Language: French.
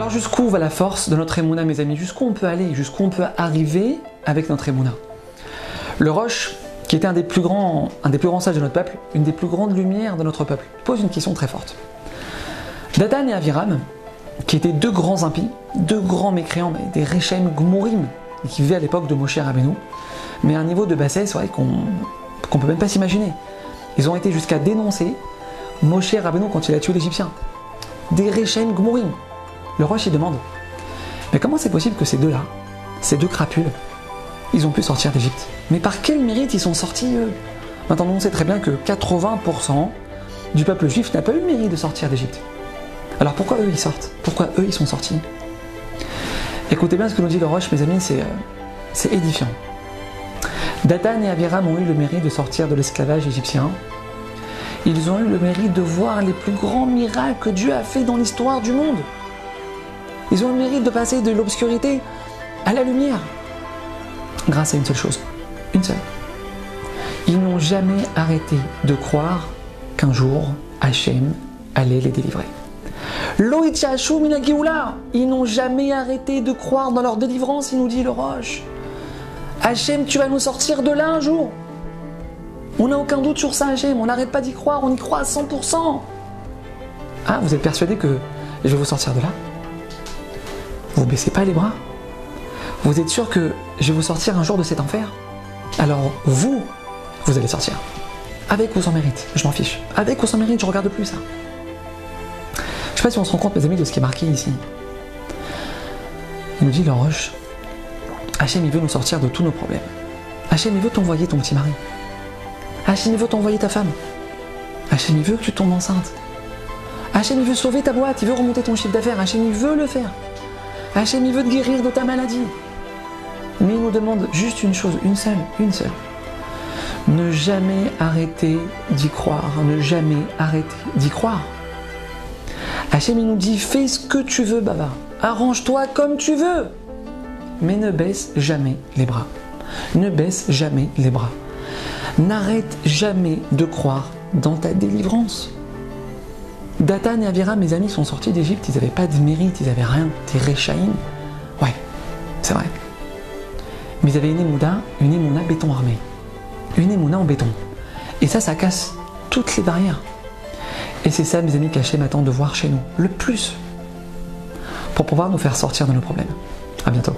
Alors jusqu'où va la force de notre émouna, mes amis? Jusqu'où on peut aller? Jusqu'où on peut arriver avec notre émouna? Le Rosh, qui était un des plus grands sages de notre peuple, une des plus grandes lumières de notre peuple, pose une question très forte. Dathan et Aviram, qui étaient deux grands impies, deux grands mécréants, mais des Rechem Gmourim, qui vivaient à l'époque de Moshe Rabbeinu, mais à un niveau de bassesse qu'on peut même pas s'imaginer. Ils ont été jusqu'à dénoncer Moshe Rabbeinu quand il a tué l'Égyptien. Des Rechem Gmourim. Le Rosh il demande, mais comment c'est possible que ces deux-là, ces deux crapules, ils ont pu sortir d'Égypte? Mais par quel mérite ils sont sortis eux? Maintenant on sait très bien que 80% du peuple juif n'a pas eu le mérite de sortir d'Égypte. Alors pourquoi eux ils sortent? Pourquoi eux ils sont sortis? Écoutez bien ce que nous dit le Rosh, mes amis, c'est édifiant. Dathan et Aviram ont eu le mérite de sortir de l'esclavage égyptien. Ils ont eu le mérite de voir les plus grands miracles que Dieu a fait dans l'histoire du monde. Ils ont le mérite de passer de l'obscurité à la lumière. Grâce à une seule chose. Une seule. Ils n'ont jamais arrêté de croire qu'un jour, Hachem allait les délivrer. Loïtchachou minagioula. Ils n'ont jamais arrêté de croire dans leur délivrance, il nous dit le Rosh. Hachem, tu vas nous sortir de là un jour. On n'a aucun doute sur ça, Hachem. On n'arrête pas d'y croire, on y croit à 100%. Ah, vous êtes persuadé que je vais vous sortir de là? Vous ne baissez pas les bras? Vous êtes sûr que je vais vous sortir un jour de cet enfer? Alors vous allez sortir. Avec ou sans mérite, je m'en fiche. Avec ou sans mérite, je regarde plus ça. Je ne sais pas si on se rend compte, mes amis, de ce qui est marqué ici. Il nous dit le Rosh, Hachem, il veut nous sortir de tous nos problèmes. Hachem, il veut t'envoyer ton petit mari. Hachem, il veut t'envoyer ta femme. Hachem, il veut que tu tombes enceinte. Hachem, il veut sauver ta boîte, il veut remonter ton chiffre d'affaires. Hachem, il veut le faire. Hachem, il veut te guérir de ta maladie. Mais il nous demande juste une chose, une seule. Ne jamais arrêter d'y croire, ne jamais arrêter d'y croire. Hachem, il nous dit, fais ce que tu veux, Baba. Arrange-toi comme tu veux. Mais ne baisse jamais les bras. Ne baisse jamais les bras. N'arrête jamais de croire dans ta délivrance. Dathan et Aviram, mes amis, sont sortis d'Égypte, ils n'avaient pas de mérite, ils n'avaient rien, des Rechaïm. Ouais, c'est vrai. Mais ils avaient une émouna béton armé. Une émouna en béton. Et ça casse toutes les barrières. Et c'est ça, mes amis, qu'Hachem attend de voir chez nous, le plus, pour pouvoir nous faire sortir de nos problèmes. À bientôt.